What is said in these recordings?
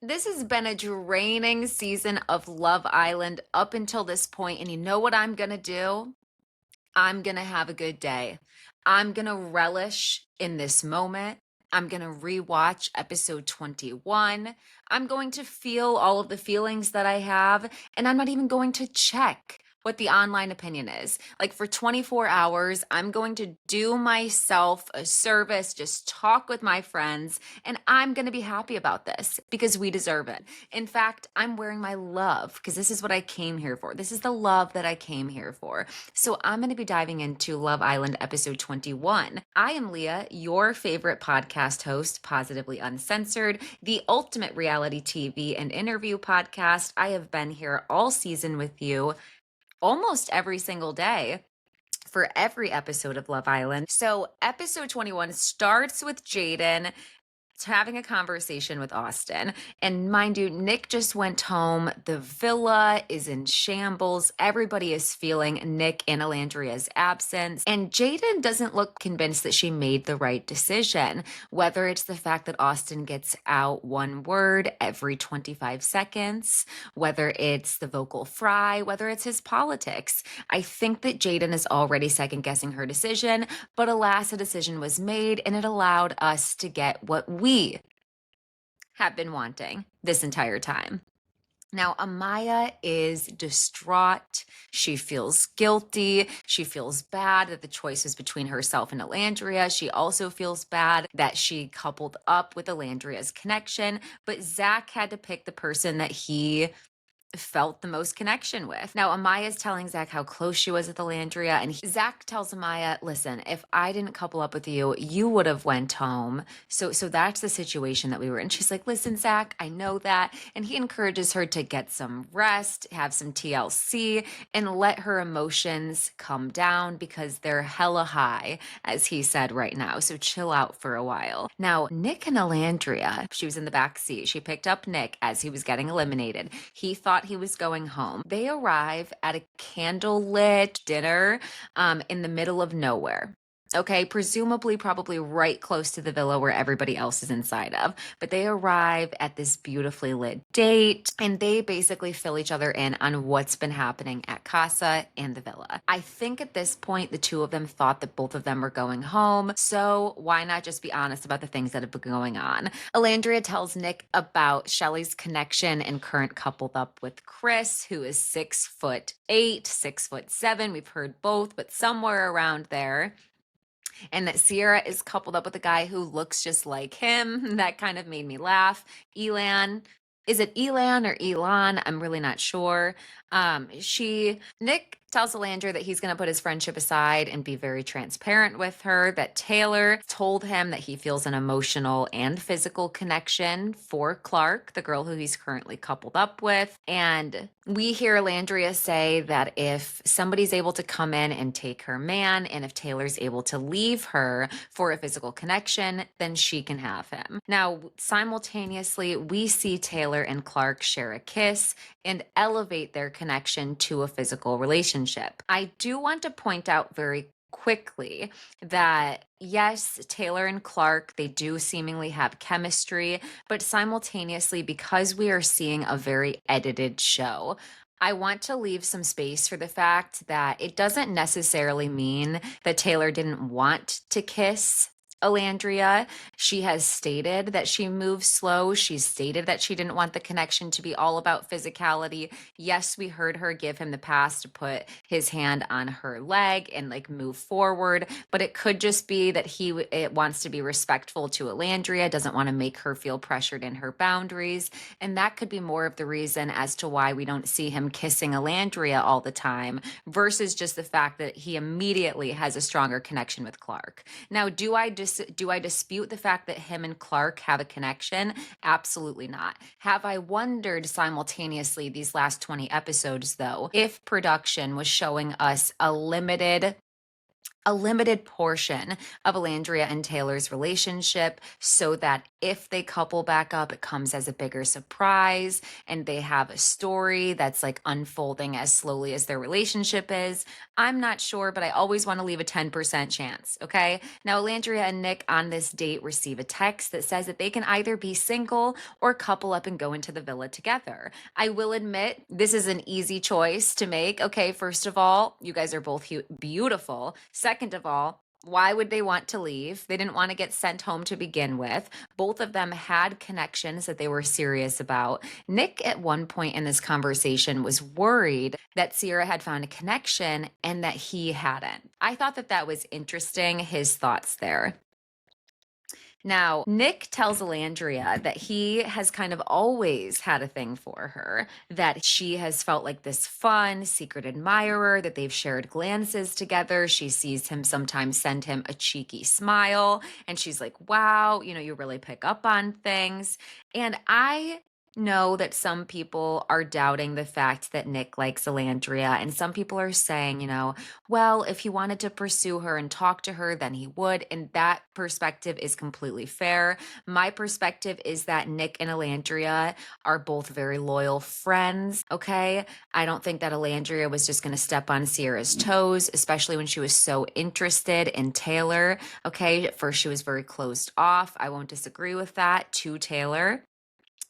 This has been a draining season of Love Island up until this point, and you know what I'm gonna do? I'm gonna have a good day. I'm gonna relish in this moment. I'm gonna rewatch episode 21. I'm going to feel all of the feelings that I have, and I'm not even going to check what the online opinion is. Like for 24 hours, I'm going to do myself a service, just talk with my friends, and I'm gonna be happy about this because we deserve it. In fact, I'm wearing my love because this is what I came here for. This is the love that I came here for. So I'm going to be diving into Love Island episode 21. I am Leah, your favorite podcast host, Positively Uncensored, the ultimate reality TV and interview podcast. I have been here all season with you almost every single day for every episode of Love Island. So episode 21 starts with Jaden having a conversation with Austin. And mind you, Nick just went home. The villa is in shambles. Everybody is feeling Nick and Alandria's absence. And Jaden doesn't look convinced that she made the right decision, whether it's the fact that Austin gets out one word every 25 seconds, whether it's the vocal fry, whether it's his politics. I think that Jaden is already second guessing her decision, but alas, a decision was made and it allowed us to get what we have been wanting this entire time. Now, Amaya is distraught. She feels guilty. She feels bad that the choice was between herself and Alandria. She also feels bad that she coupled up with Alandria's connection, but Zach had to pick the person that he felt the most connection with. Now, Amaya's telling Zach how close she was with Alandria, and Zach tells Amaya, listen, if I didn't couple up with you, you would have went home. So that's the situation that we were in. She's like, listen, Zach, I know that. And he encourages her to get some rest, have some TLC, and let her emotions come down because they're hella high, as he said right now. So chill out for a while. Now, Nick and Alandria, she was in the back seat. She picked up Nick as he was getting eliminated. He thought he was going home. They arrive at a candlelit dinner in the middle of nowhere. Okay, presumably probably right close to the villa where everybody else is inside of. But they arrive at this beautifully lit date and they basically fill each other in on what's been happening at Casa and the villa. I think at this point, the two of them thought that both of them were going home. So why not just be honest about the things that have been going on? Alandria tells Nick about Shelly's connection and current coupled up with Chris, who is 6'8", 6'7". We've heard both, but somewhere around there, and that Sierra is coupled up with a guy who looks just like him. That kind of made me laugh. Elan, is it Elan or Elon? I'm really not sure. Nick tells Alandra that he's going to put his friendship aside and be very transparent with her, that Taylor told him that he feels an emotional and physical connection for Clark, the girl who he's currently coupled up with. And we hear Alandria say that if somebody's able to come in and take her man, and if Taylor's able to leave her for a physical connection, then she can have him. Now, simultaneously, we see Taylor and Clark share a kiss and elevate their connection to a physical relationship. I do want to point out very quickly that yes, Taylor and Clark, they do seemingly have chemistry, but simultaneously, because we are seeing a very edited show, I want to leave some space for the fact that it doesn't necessarily mean that Taylor didn't want to kiss Alandria. She has stated that she moves slow. She's stated that she didn't want the connection to be all about physicality. Yes, we heard her give him the pass to put his hand on her leg and like move forward, but it could just be that it wants to be respectful to Alandria, doesn't want to make her feel pressured in her boundaries, and that could be more of the reason as to why we don't see him kissing Alandria all the time versus just the fact that he immediately has a stronger connection with Clark. Now, do I dispute the fact that him and Clark have a connection? Absolutely not. Have I wondered simultaneously these last 20 episodes, though, if production was showing us a limited a limited portion of Elandria and Taylor's relationship so that if they couple back up, it comes as a bigger surprise and they have a story that's like unfolding as slowly as their relationship is. I'm not sure, but I always want to leave a 10% chance. Okay. Now, Elandria and Nick on this date receive a text that says that they can either be single or couple up and go into the villa together. I will admit this is an easy choice to make. Okay, first of all, you guys are both beautiful. Second of all, why would they want to leave? They didn't want to get sent home to begin with. Both of them had connections that they were serious about. Nick, at one point in this conversation, was worried that Sierra had found a connection and that he hadn't. I thought that that was interesting, his thoughts there. Now, Nick tells Elandria that he has kind of always had a thing for her, that she has felt like this fun, secret admirer, that they've shared glances together. She sees him sometimes send him a cheeky smile, and she's like, wow, you really pick up on things. And I know that some people are doubting the fact that Nick likes Elandria, and some people are saying, well, if he wanted to pursue her and talk to her, then he would. And that perspective is completely fair. My perspective is that Nick and Elandria are both very loyal friends. Okay. I don't think that Elandria was just going to step on Sierra's toes, especially when she was so interested in Taylor. Okay. At first, she was very closed off. I won't disagree with that, to Taylor.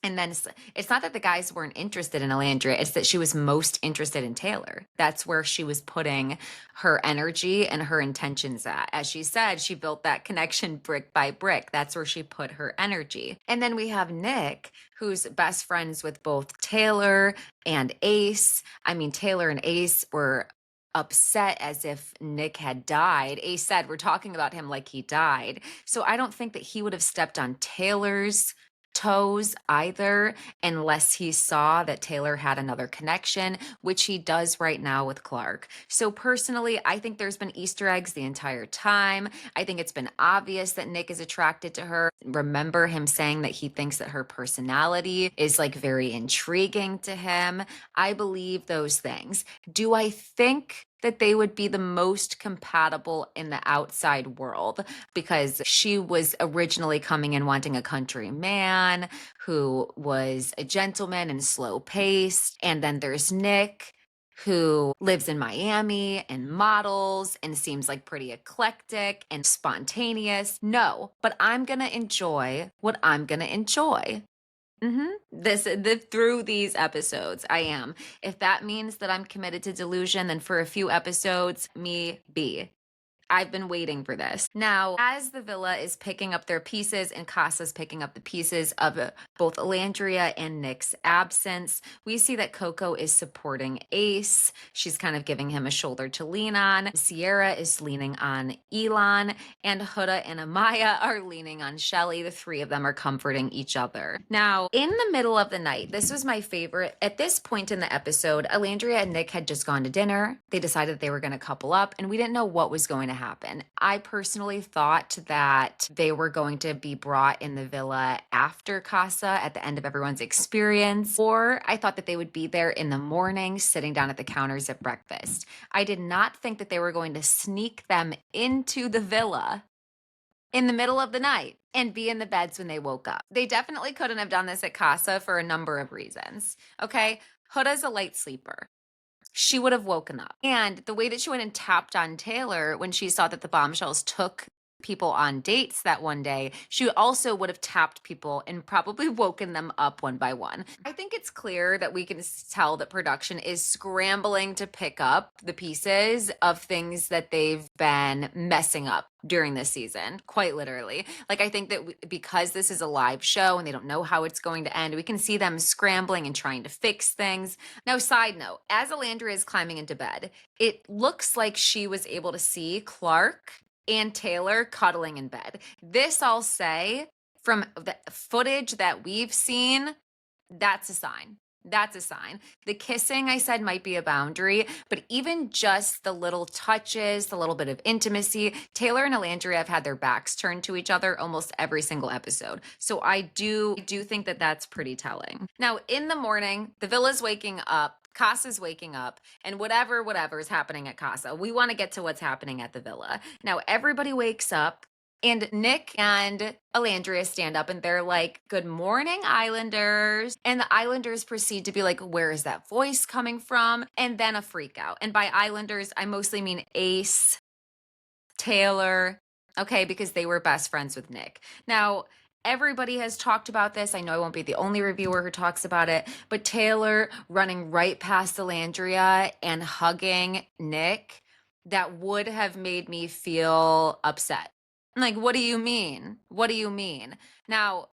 And then it's not that the guys weren't interested in Elandria, it's that she was most interested in Taylor. That's where she was putting her energy and her intentions at. As she said, she built that connection brick by brick. That's where she put her energy. And then we have Nick, who's best friends with both Taylor and Ace. I mean, Taylor and Ace were upset as if Nick had died. Ace said, we're talking about him like he died. So I don't think that he would have stepped on Taylor's toes either, unless he saw that Taylor had another connection, which he does right now with Clark. So personally, I think there's been Easter eggs the entire time. I think it's been obvious that Nick is attracted to her. Remember him saying that he thinks that her personality is like very intriguing to him. I believe those things. Do I think that they would be the most compatible in the outside world, because she was originally coming in wanting a country man who was a gentleman and slow paced. And then there's Nick, who lives in Miami and models and seems like pretty eclectic and spontaneous. No, but I'm going to enjoy what I'm going to enjoy. Through these episodes, I am. If that means that I'm committed to delusion, then for a few episodes, me be. I've been waiting for this. Now, as the villa is picking up their pieces and Casa's picking up the pieces of both Elandria and Nick's absence, we see that Coco is supporting Ace. She's kind of giving him a shoulder to lean on. Sierra is leaning on Elon, and Huda and Amaya are leaning on Shelly. The three of them are comforting each other. Now, in the middle of the night, this was my favorite. At this point in the episode, Elandria and Nick had just gone to dinner. They decided they were going to couple up, and we didn't know what was going to happen. I personally thought that they were going to be brought in the villa after Casa at the end of everyone's experience, or I thought that they would be there in the morning sitting down at the counters at breakfast. I did not think that they were going to sneak them into the villa in the middle of the night and be in the beds when they woke up. They definitely couldn't have done this at Casa for a number of reasons. Okay, Huda's a light sleeper. She would have woken up. And the way that she went and tapped on Taylor when she saw that the bombshells took people on dates that one day, she also would have tapped people and probably woken them up one by one. I think it's clear that we can tell that production is scrambling to pick up the pieces of things that they've been messing up during this season, quite literally. Like, I think that because this is a live show and they don't know how it's going to end, we can see them scrambling and trying to fix things. Now, side note, as Elandria is climbing into bed, it looks like she was able to see Clark and Taylor cuddling in bed. This, I'll say, from the footage that we've seen, that's a sign. That's a sign. The kissing, I said, might be a boundary, but even just the little touches, the little bit of intimacy, Taylor and Elandria have had their backs turned to each other almost every single episode. So I do think that that's pretty telling. Now, in the morning, the villa's waking up. Casa's waking up, and whatever is happening at Casa, we want to get to what's happening at the villa. Now, everybody wakes up, and Nick and Elandria stand up and they're like, "Good morning, Islanders." And the Islanders proceed to be like, "Where is that voice coming from?" And then a freak out. And by Islanders, I mostly mean Ace, Taylor, okay, because they were best friends with Nick. Now, everybody has talked about this. I know I won't be the only reviewer who talks about it, but Taylor running right past Elandria and hugging Nick, that would have made me feel upset. Like, what do you mean? What do you mean? Now,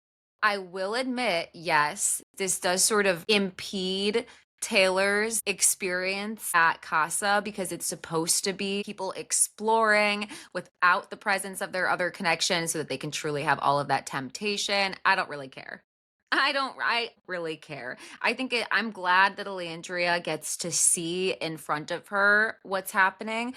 I will admit, yes, this does sort of impede Taylor's experience at Casa because it's supposed to be people exploring without the presence of their other connections so that they can truly have all of that temptation. I don't really care. I really care. I'm glad that Elandria gets to see in front of her what's happening.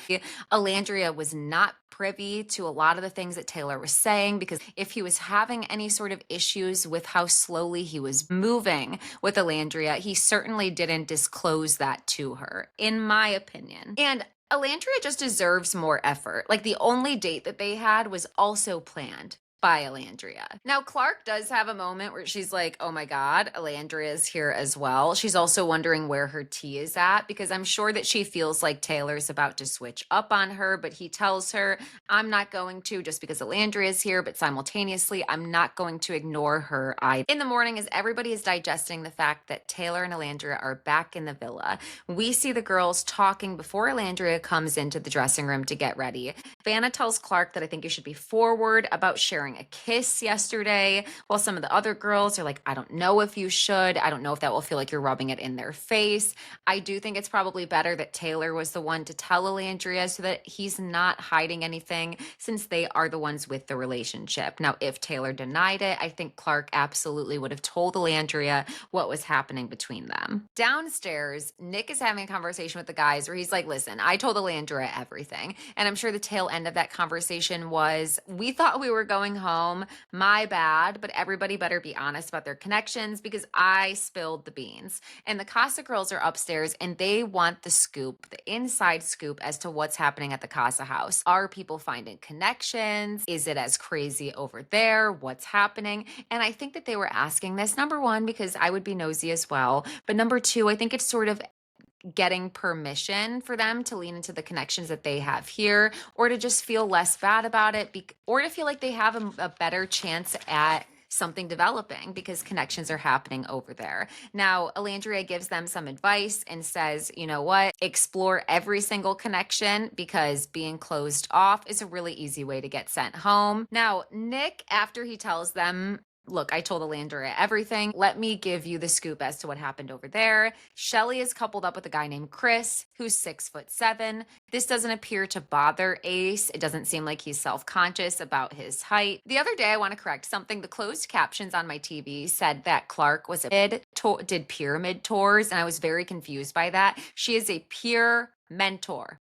Elandria was not privy to a lot of the things that Taylor was saying, because if he was having any sort of issues with how slowly he was moving with Elandria, he certainly didn't disclose that to her, in my opinion. And Elandria just deserves more effort. Like, the only date that they had was also planned by Elandria. Now, Clark does have a moment where she's like, "Oh my God, Elandria is here as well." She's also wondering where her tea is at, because I'm sure that she feels like Taylor's about to switch up on her, but he tells her, "I'm not going to, just because Elandria is here, but simultaneously, I'm not going to ignore her either." In the morning, as everybody is digesting the fact that Taylor and Elandria are back in the villa, we see the girls talking before Elandria comes into the dressing room to get ready. Vanna tells Clark that, "I think you should be forward about sharing a kiss yesterday," while some of the other girls are like, "I don't know if you should. I don't know if that will feel like you're rubbing it in their face." I do think it's probably better that Taylor was the one to tell Elandria so that he's not hiding anything, since they are the ones with the relationship. Now, if Taylor denied it, I think Clark absolutely would have told Elandria what was happening between them. Downstairs, Nick is having a conversation with the guys where he's like, "Listen, I told Elandria everything." And I'm sure the tail end of that conversation was, "We thought we were going home. My bad, but everybody better be honest about their connections because I spilled the beans." And the Casa girls are upstairs and they want the scoop, the inside scoop as to what's happening at the Casa house. Are people finding connections? Is it as crazy over there? What's happening? And I think that they were asking this, number one, because I would be nosy as well. But number two, I think it's sort of getting permission for them to lean into the connections that they have here, or to just feel less bad about it, or to feel like they have a better chance at something developing because connections are happening over there. Now, Elandria gives them some advice and says, "You know what? Explore every single connection, because being closed off is a really easy way to get sent home." Now, Nick, after he tells them, "Look, I told Elandria everything. Let me give you the scoop as to what happened over there. Shelly is coupled up with a guy named Chris, who's 6'7". This doesn't appear to bother Ace. It doesn't seem like he's self-conscious about his height." The other day, I want to correct something. The closed captions on my TV said that Clark was did pyramid tours, and I was very confused by that. She is a peer mentor.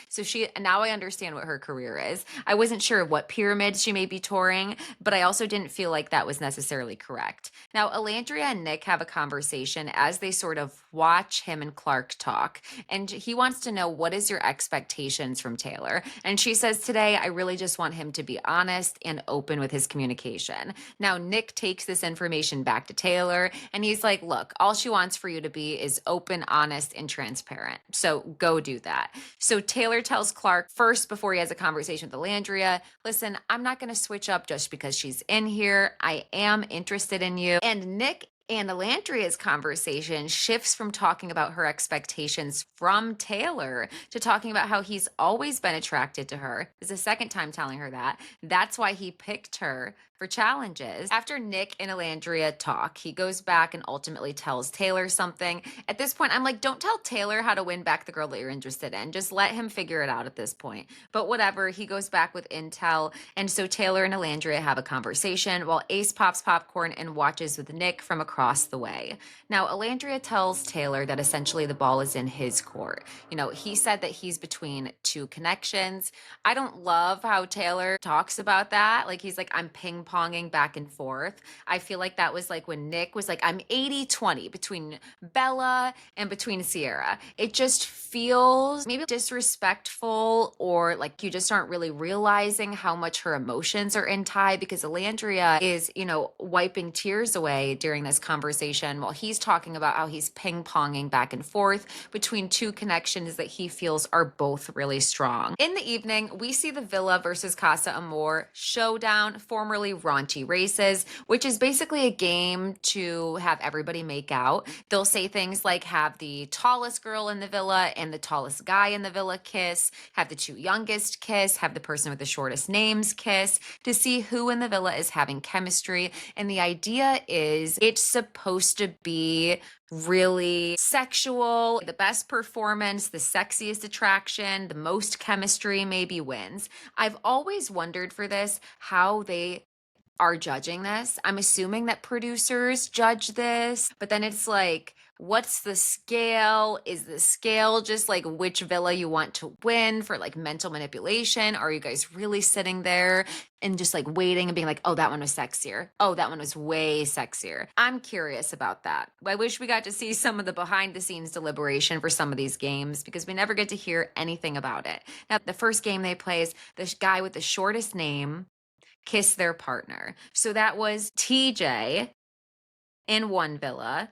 So now I understand what her career is. I wasn't sure what pyramids she may be touring, but I also didn't feel like that was necessarily correct. Now, Elandria and Nick have a conversation as they sort of watch him and Clark talk, and he wants to know, "What is your expectations from Taylor?" And she says, "Today, I really just want him to be honest and open with his communication." Now, Nick takes this information back to Taylor, and he's like, "Look, all she wants for you to be is open, honest, and transparent. So go do that." So Taylor tells Clark first, before he has a conversation with Elandria, "Listen, I'm not going to switch up just because she's in here. I am interested in you." And Nick and Elandria's conversation shifts from talking about her expectations from Taylor to talking about how he's always been attracted to her. This is the second time telling her that. That's why he picked her for challenges. After Nick and Elandria talk, he goes back and ultimately tells Taylor something. At this point, I'm like, don't tell Taylor how to win back the girl that you're interested in. Just let him figure it out at this point. But whatever, he goes back with intel. And so Taylor and Elandria have a conversation while Ace pops popcorn and watches with Nick from across the way. Now, Elandria tells Taylor that essentially the ball is in his court. You know, he said that he's between two connections. I don't love how Taylor talks about that. Like, he's like, "I'm ping pingponging back and forth. I feel like that was like when Nick was like, I'm 80-20 between Bella and between Sierra. It just feels maybe disrespectful, or like you just aren't really realizing how much her emotions are in tie, because Elandria is, wiping tears away during this conversation while he's talking about how he's ping-ponging back and forth between two connections that he feels are both really strong. In the evening, we see the Villa versus Casa Amor showdown, formerly Raunchy Races, which is basically a game to have everybody make out. They'll say things like have the tallest girl in the villa and the tallest guy in the villa kiss, have the two youngest kiss, have the person with the shortest names kiss, to see who in the villa is having chemistry. And the idea is it's supposed to be really sexual. The best performance, the sexiest attraction, the most chemistry maybe wins. I've always wondered for this how they are judging this. I'm assuming that producers judge this, but then it's like, what's the scale? Is the scale just like which villa you want to win for like mental manipulation? Are you guys really sitting there and just like waiting and being like, oh, that one was sexier. Oh, that one was way sexier. I'm curious about that. I wish we got to see some of the behind the scenes deliberation for some of these games, because we never get to hear anything about it. Now, the first game they play is the guy with the shortest name kiss their partner. So that was TJ in one villa,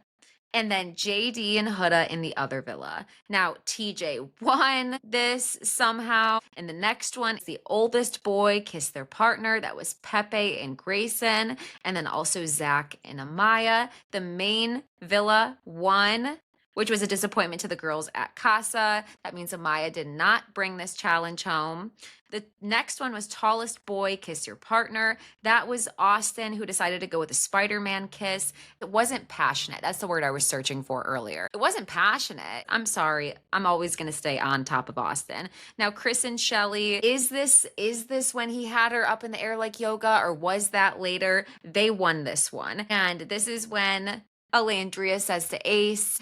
and then JD and Huda in the other villa. Now, TJ won this somehow. And the next one, the oldest boy kissed their partner. That was Pepe and Grayson. And then also Zach and Amaya. The main villa won, which was a disappointment to the girls at Casa. That means Amaya did not bring this challenge home. The next one was tallest boy, kiss your partner. That was Austin, who decided to go with a Spider-Man kiss. It wasn't passionate. That's the word I was searching for earlier. It wasn't passionate. I'm sorry. I'm always going to stay on top of Austin. Now, Chris and Shelly, is this when he had her up in the air like yoga, or was that later? They won this one. And this is when Elandria says to Ace,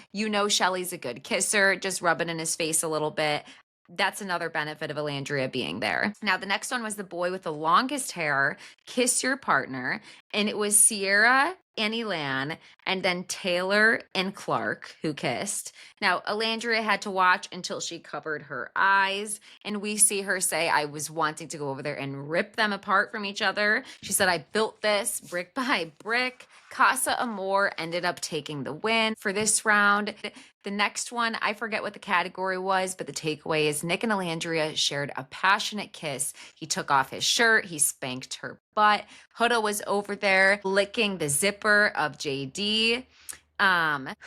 Shelly's a good kisser, just rub it in his face a little bit. That's another benefit of Elandria being there. Now, the next one was the boy with the longest hair, kiss your partner. And it was Sierra and Elan, and then Taylor and Clark who kissed. Now, Elandria had to watch until she covered her eyes, and we see her say, I was wanting to go over there and rip them apart from each other. She said, I built this brick by brick. Casa Amor ended up taking the win for this round. The next one, I forget what the category was, but the takeaway is Nick and Elandria shared a passionate kiss. He took off his shirt, he spanked her butt. Huda was over there licking the zipper of JD.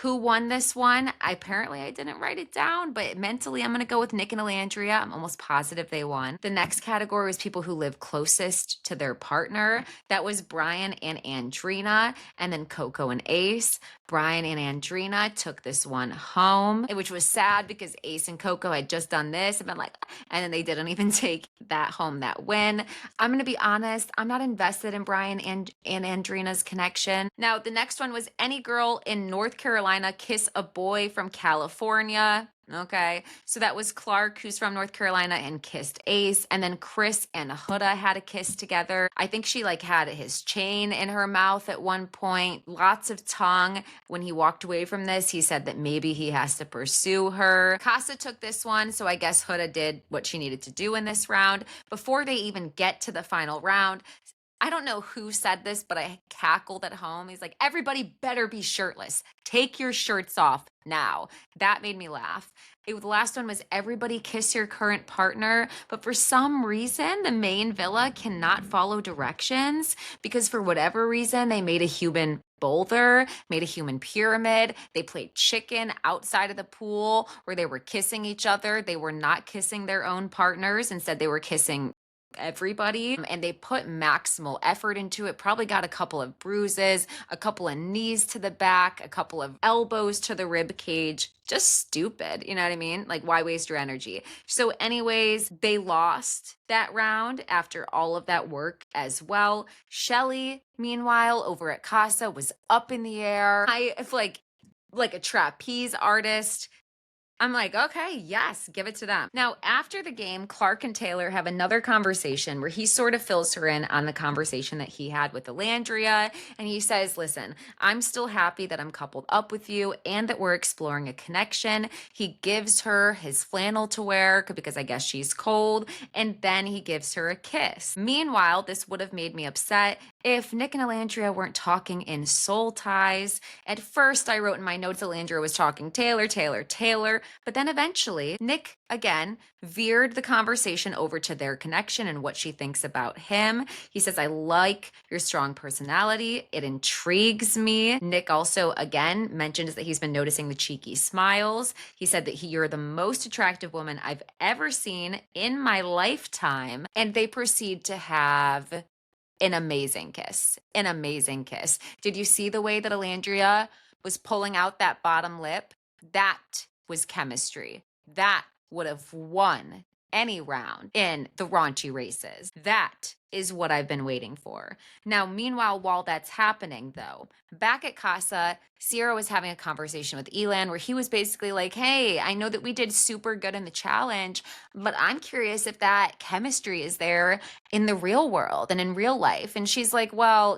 Who won this one? Apparently I didn't write it down, but mentally I'm going to go with Nick and Elandria. I'm almost positive they won. The next category was people who live closest to their partner. That was Brian and Andrina, and then Coco and Ace. Brian and Andrina took this one home, which was sad because Ace and Coco had just done this and been like, and then they didn't even take that home, that win. I'm going to be honest, I'm not invested in Brian and Andrina's connection. Now, the next one was any girl in North Carolina kiss a boy from California. Okay, so that was Clark, who's from North Carolina, and kissed Ace. And then Chris and Huda had a kiss together. I think she had his chain in her mouth at one point, lots of tongue. When he walked away from this, he said that maybe he has to pursue her. Casa took this one, so I guess Huda did what she needed to do in this round. Before they even get to the final round, I don't know who said this, but I cackled at home. He's like, everybody better be shirtless. Take your shirts off now. That made me laugh. The last one was everybody kiss your current partner. But for some reason, the main villa cannot follow directions, because for whatever reason, they made a human boulder, made a human pyramid. They played chicken outside of the pool where they were kissing each other. They were not kissing their own partners. Instead, they were kissing everybody, and they put maximal effort into it. Probably got a couple of bruises, a couple of knees to the back, a couple of elbows to the rib cage. Just stupid, you know what I mean? Like, why waste your energy? So anyways, they lost that round after all of that work as well. Shelly, meanwhile, over at Casa, was up in the air. I like a trapeze artist, I'm like, okay, yes, give it to them. Now, after the game, Clark and Taylor have another conversation where he sort of fills her in on the conversation that he had with Elandria. And he says, listen, I'm still happy that I'm coupled up with you and that we're exploring a connection. He gives her his flannel to wear because I guess she's cold. And then he gives her a kiss. Meanwhile, this would have made me upset if Nick and Elandria weren't talking in soul ties. At first, I wrote in my notes Elandria was talking Taylor, Taylor, Taylor. But then eventually, Nick again veered the conversation over to their connection and what she thinks about him. He says, I like your strong personality. It intrigues me. Nick also again mentions that he's been noticing the cheeky smiles. He said that you're the most attractive woman I've ever seen in my lifetime. And they proceed to have an amazing kiss. An amazing kiss. Did you see the way that Elandria was pulling out that bottom lip? That was chemistry. That would have won any round in the raunchy races. That is what I've been waiting for. Now, meanwhile, while that's happening, though, back at Casa, Sierra was having a conversation with Elan where he was basically like, hey, I know that we did super good in the challenge, but I'm curious if that chemistry is there in the real world and in real life. And she's like, well,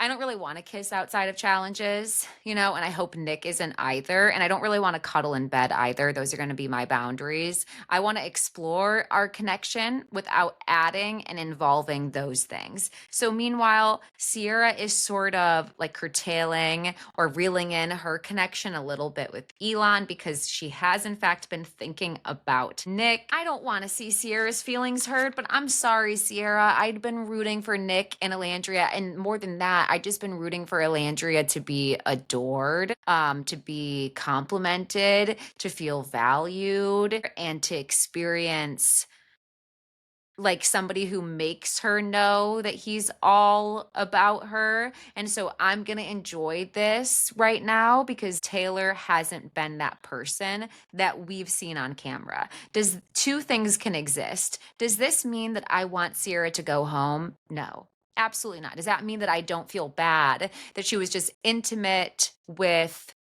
I don't really want to kiss outside of challenges, and I hope Nick isn't either. And I don't really want to cuddle in bed either. Those are going to be my boundaries. I want to explore our connection without adding and involving those things. So meanwhile, Sierra is sort of like curtailing or reeling in her connection a little bit with Elon because she has in fact been thinking about Nick. I don't want to see Sierra's feelings hurt, but I'm sorry, Sierra. I'd been rooting for Nick and Elandria, and more than that, I've just been rooting for Elandria to be adored, to be complimented, to feel valued, and to experience like somebody who makes her know that he's all about her. And so I'm going to enjoy this right now because Taylor hasn't been that person that we've seen on camera. Does two things can exist? Does this mean that I want Sierra to go home? No. Absolutely not. Does that mean that I don't feel bad that she was just intimate with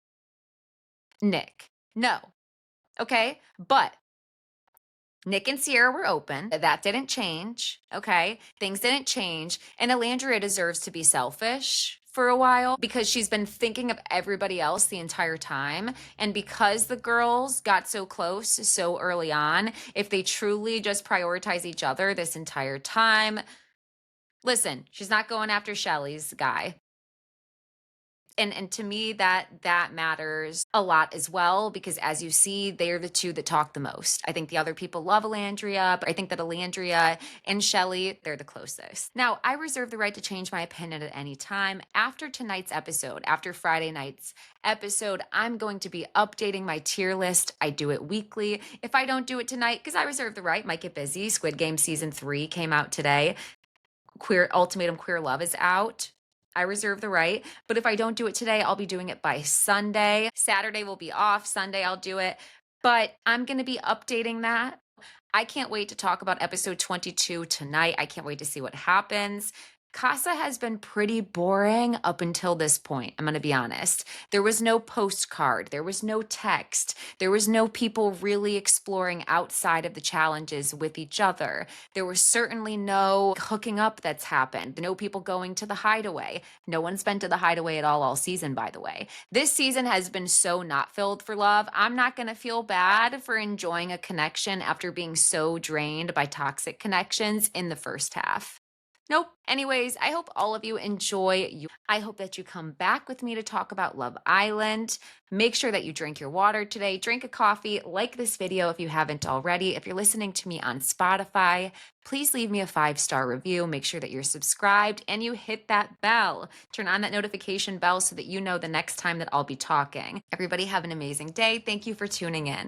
Nick? No. Okay. But Nick and Sierra were open. That didn't change. Okay. Things didn't change. And Elandria deserves to be selfish for a while because she's been thinking of everybody else the entire time. And because the girls got so close so early on, if they truly just prioritize each other this entire time, listen, she's not going after Shelly's guy. And to me that matters a lot as well because as you see they're the two that talk the most. I think the other people love Elandria, but I think that Elandria and Shelly, they're the closest. Now, I reserve the right to change my opinion at any time. After tonight's episode, after Friday night's episode, I'm going to be updating my tier list. I do it weekly. If I don't do it tonight, because I reserve the right, might get busy. Squid Game season 3 came out today. Queer Ultimatum Queer Love is out. I reserve the right. But if I don't do it today, I'll be doing it by Sunday. Saturday will be off. Sunday, I'll do it. But I'm going to be updating that. I can't wait to talk about episode 22 tonight. I can't wait to see what happens. Casa has been pretty boring up until this point. I'm going to be honest. There was no postcard. There was no text. There was no people really exploring outside of the challenges with each other. There was certainly no hooking up that's happened. No people going to the hideaway. No one's been to the hideaway at all season, by the way. This season has been so not filled for love. I'm not going to feel bad for enjoying a connection after being so drained by toxic connections in the first half. Nope. Anyways, I hope all of you enjoy. I hope that you come back with me to talk about Love Island. Make sure that you drink your water today. Drink a coffee. Like this video if you haven't already. If you're listening to me on Spotify, please leave me a 5-star review. Make sure that you're subscribed and you hit that bell. Turn on that notification bell so that you know the next time that I'll be talking. Everybody have an amazing day. Thank you for tuning in.